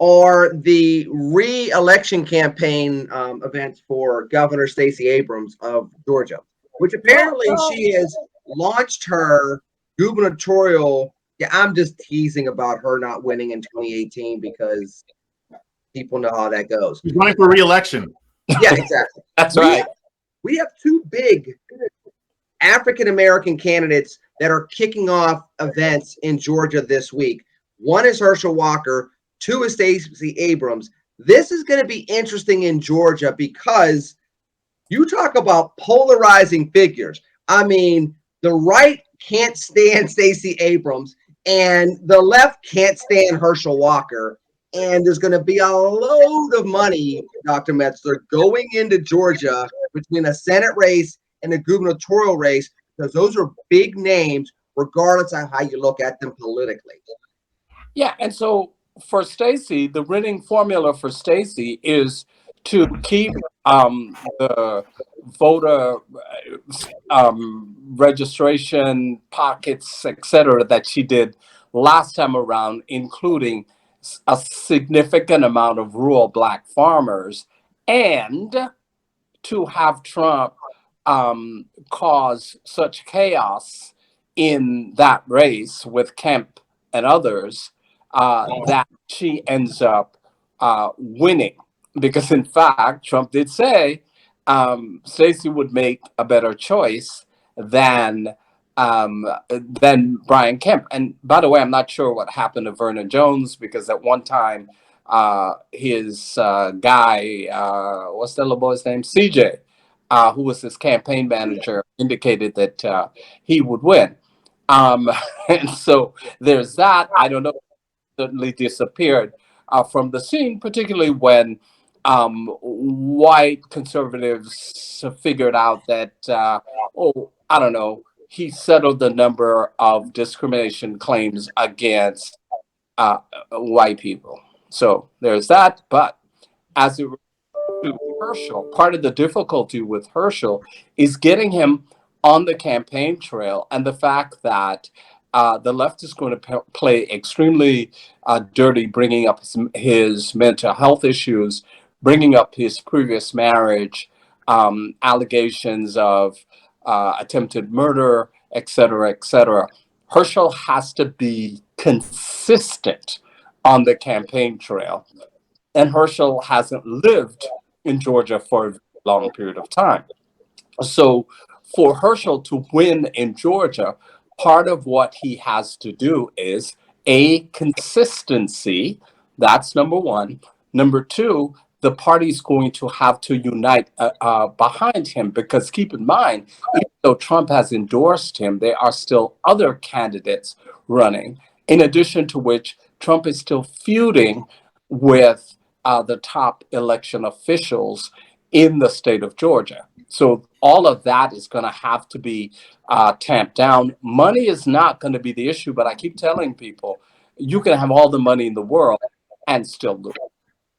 are the re-election campaign events for Governor Stacey Abrams of Georgia, which apparently she has launched her gubernatorial. Yeah, I'm just teasing about her not winning in 2018 because people know how that goes. She's running for re-election. Yeah, exactly. That's right. We have two big African-American candidates that are kicking off events in Georgia this week. One is Herschel Walker, two is Stacey Abrams. This is going to be interesting in Georgia because you talk about polarizing figures. I mean, the right can't stand Stacey Abrams and the left can't stand Herschel Walker. And there's going to be a load of money, Dr. Metzler, going into Georgia between a Senate race and a gubernatorial race, because those are big names, regardless of how you look at them politically. Yeah, and so for Stacey, the winning formula for Stacey is to keep the voter registration pockets, etc., that she did last time around, including a significant amount of rural Black farmers, and to have Trump cause such chaos in that race with Kemp and others that she ends up winning. Because in fact, Trump did say Stacey would make a better choice than Brian Kemp. And by the way, I'm not sure what happened to Vernon Jones, because at one time his guy, what's the little boy's name, CJ, who was his campaign manager, indicated that he would win. And so there's that. I don't know. Certainly disappeared from the scene, particularly when white conservatives figured out that, oh, I don't know, he settled the number of discrimination claims against white people. So there's that. But as it relates to Herschel, part of the difficulty with Herschel is getting him on the campaign trail, and the fact that the left is going to play extremely dirty, bringing up his mental health issues, bringing up his previous marriage, allegations of attempted murder, et cetera, et cetera. Herschel has to be consistent on the campaign trail. And Herschel hasn't lived in Georgia for a long period of time. So for Herschel to win in Georgia, part of what he has to do is consistency. That's number one. Number two, the party's going to have to unite behind him, because keep in mind, even though Trump has endorsed him, there are still other candidates running, in addition to which Trump is still feuding with the top election officials in the state of Georgia. So all of that is going to have to be tamped down. Money is not going to be the issue, but I keep telling people, you can have all the money in the world and still lose.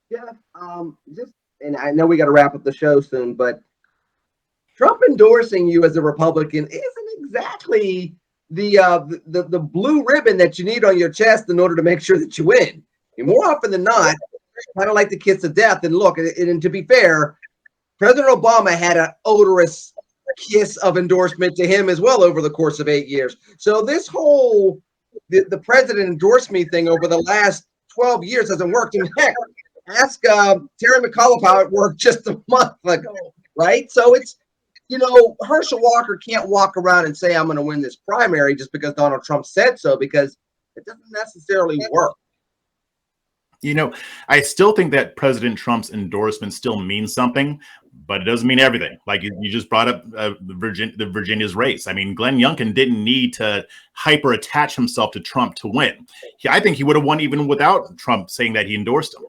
Yeah, and I know we got to wrap up the show soon, but Trump endorsing you as a Republican isn't exactly the blue ribbon that you need on your chest in order to make sure that you win. And more often than not, kind of like the kiss of death. And look, and to be fair, President Obama had an odorous kiss of endorsement to him as well over the course of 8 years. So this whole the president endorsed me thing over the last 12 years hasn't worked. And heck, ask Terry McAuliffe how it worked just a month ago, right? So it's, Herschel Walker can't walk around and say, I'm going to win this primary just because Donald Trump said so, because it doesn't necessarily work. I still think that President Trump's endorsement still means something, but it doesn't mean everything. Like you just brought up the Virginia's race. I mean, Glenn Youngkin didn't need to hyper attach himself to Trump to win. I think he would have won even without Trump saying that he endorsed him.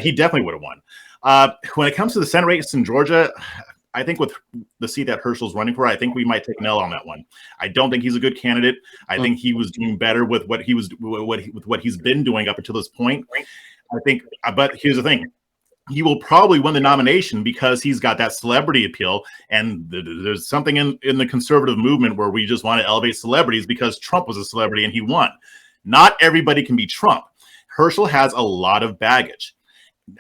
He definitely would have won. When it comes to the Senate race in Georgia, I think with the seat that Herschel's running for, I think we might take an L on that one. I don't think he's a good candidate. I think he was doing better with what he's been doing up until this point. I think, but here's the thing. He will probably win the nomination because he's got that celebrity appeal. And there's something in the conservative movement where we just want to elevate celebrities because Trump was a celebrity and he won. Not everybody can be Trump. Herschel has a lot of baggage.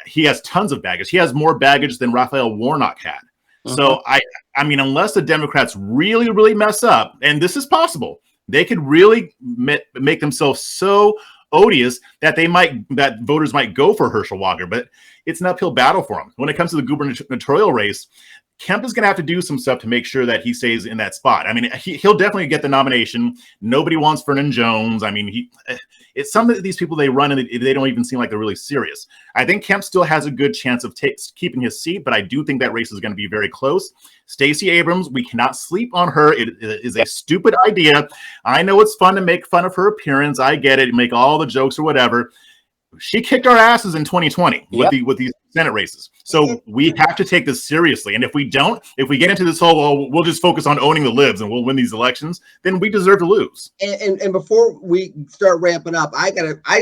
He has tons of baggage. He has more baggage than Raphael Warnock had. So I mean, unless the Democrats really, really mess up, and this is possible, they could really make themselves so odious that voters might go for Herschel Walker, but it's an uphill battle for him. When it comes to the gubernatorial race, Kemp is going to have to do some stuff to make sure that he stays in that spot. I mean, he'll definitely get the nomination. Nobody wants Vernon Jones. I mean, it's some of these people they run and they don't even seem like they're really serious. I think Kemp still has a good chance of keeping his seat, but I do think that race is going to be very close. Stacey Abrams, we cannot sleep on her. It is a stupid idea. I know it's fun to make fun of her appearance. I get it. Make all the jokes or whatever. She kicked our asses in 2020 with these Senate races. So we have to take this seriously. And if we get into this whole, we'll just focus on owning the libs and we'll win these elections, then we deserve to lose. And before we start ramping up, I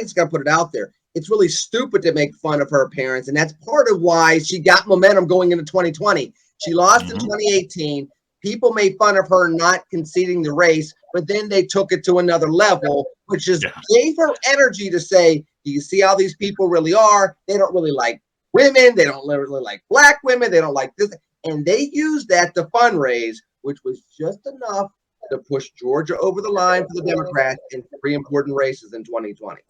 just gotta put it out there. It's really stupid to make fun of her appearance. And that's part of why she got momentum going into 2020. She lost in 2018. People made fun of her not conceding the race, but then they took it to another level, which just gave her energy to say, do you see how these people really are? They don't really like women. They don't really like black women. They don't like this. And they used that to fundraise, which was just enough to push Georgia over the line for the Democrats in 3 important races in 2020.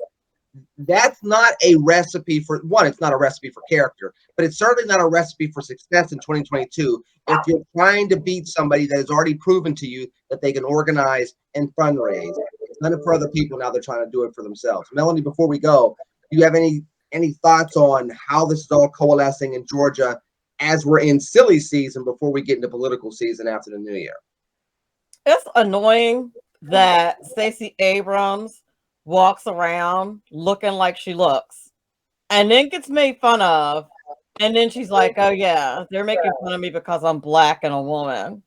That's not a recipe for one. It's not a recipe for character, but it's certainly not a recipe for success in 2022. If you're trying to beat somebody that has already proven to you that they can organize and fundraise, it's done it for other people. Now they're trying to do it for themselves. Melanie, before we go, do you have any thoughts on how this is all coalescing in Georgia as we're in silly season before we get into political season after the new year? It's annoying that Stacey Abrams walks around looking like she looks and then gets made fun of. And then she's like, oh, yeah, they're making fun of me because I'm Black and a woman.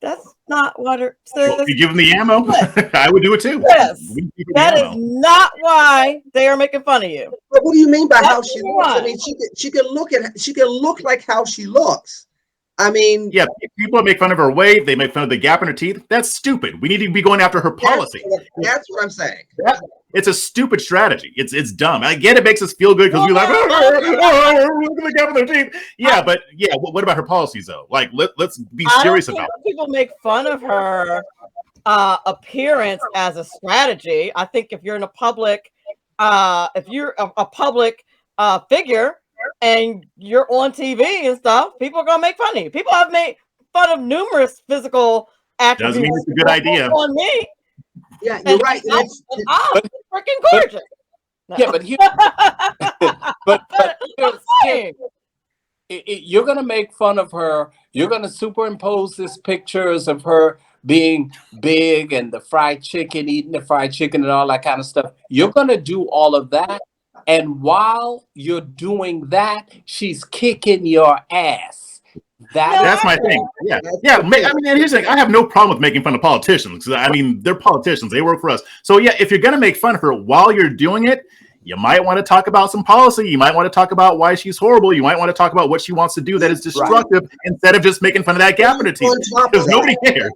That's not what her says. Well, if you give them the ammo, I would do it too. Yes, that is not why they are making fun of you. But what do you mean by how she looks? I mean, she can look like how she looks. I mean, yeah, people make fun of her weight. They make fun of the gap in her teeth. That's stupid. We need to be going after her policy. That's what I'm saying. It's a stupid strategy. It's dumb. I get it makes us feel good because we're like, look at the gap in their teeth. Yeah, but yeah, what about her policies though? Like, let's be serious about it. People make fun of her appearance as a strategy. I think if you're in a public, if you're a public figure and you're on TV and stuff, people are gonna make fun of you. People have made fun of numerous physical attributes. Doesn't mean it's a good idea. On me. Yeah, you're right. I'm freaking gorgeous. Yeah, but here, you're gonna make fun of her. You're gonna superimpose these pictures of her being big and the fried chicken, eating the fried chicken and all that kind of stuff. You're gonna do all of that. And while you're doing that, she's kicking your ass. That's my thing. Yeah. I mean, here's the thing. I have no problem with making fun of politicians. I mean, they're politicians. They work for us. So yeah, if you're going to make fun of her while you're doing it, you might want to talk about some policy. You might want to talk about why she's horrible. You might want to talk about what she wants to do that is destructive instead of just making fun of that gap in her teeth. Because nobody cares.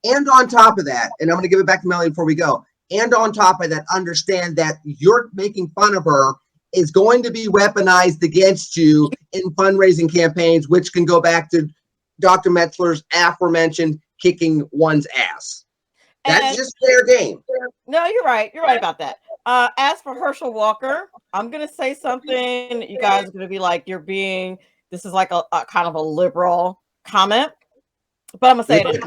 And on top of that, and I'm going to give it back to Melanie before we go. And on top of that, understand that you're making fun of her is going to be weaponized against you in fundraising campaigns, which can go back to Dr. Metzler's aforementioned kicking one's ass. That's just fair game. No, you're right. You're right about that. As for Herschel Walker, I'm going to say something. You guys are going to be like, this is like a kind of a liberal comment, but I'm going to say it.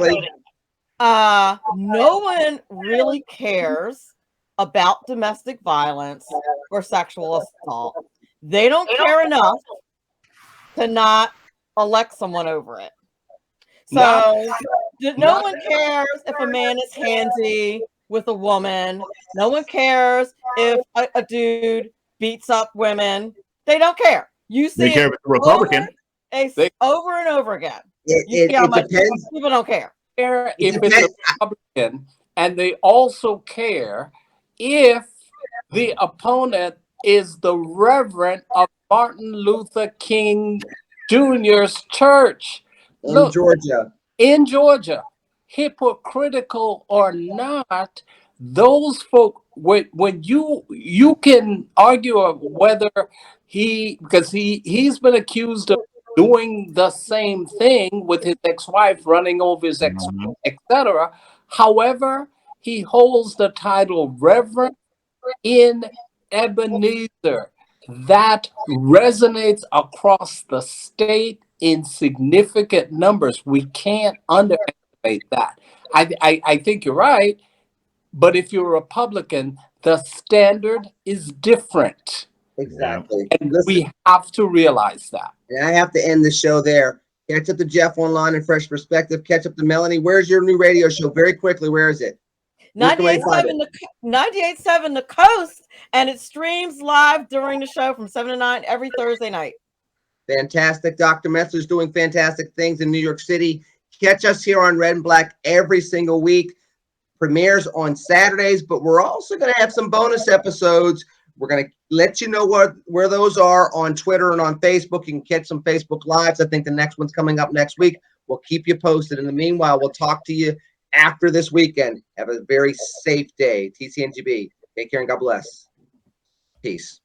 No one really cares about domestic violence or sexual assault. They don't care enough to not elect someone over it. So no one cares if a man is handsy with a woman. No one cares if a dude beats up women. They don't care. You see they care if it's a Republican. Over and over again. It depends. People don't care. If it's a Republican, and they also care if the opponent is the Reverend of Martin Luther King Jr.'s church. In Georgia. In Georgia. Hypocritical or not, those folk, when you can argue of whether because he's been accused of doing the same thing with his ex-wife, running over his ex-wife, etc. However, he holds the title Reverend in Ebenezer. That resonates across the state in significant numbers. We can't underestimate that. I think you're right, but if you're a Republican, the standard is different. Exactly. And we have to realize that. And I have to end the show there. Catch up to Jeff online and Fresh Perspective. Catch up to Melanie. Where's your new radio show? Very quickly, where is it? 98.7 The Coast, and it streams live during the show from 7 to 9 every Thursday night. Fantastic. Dr. Metzler's doing fantastic things in New York City. Catch us here on Red and Black every single week. Premieres on Saturdays, but we're also going to have some bonus episodes. We're going to let you know where those are on Twitter and on Facebook. You can catch some Facebook Lives. I think the next one's coming up next week. We'll keep you posted. In the meanwhile, we'll talk to you after this weekend. Have a very safe day. TCNGB. Take care and God bless. Peace.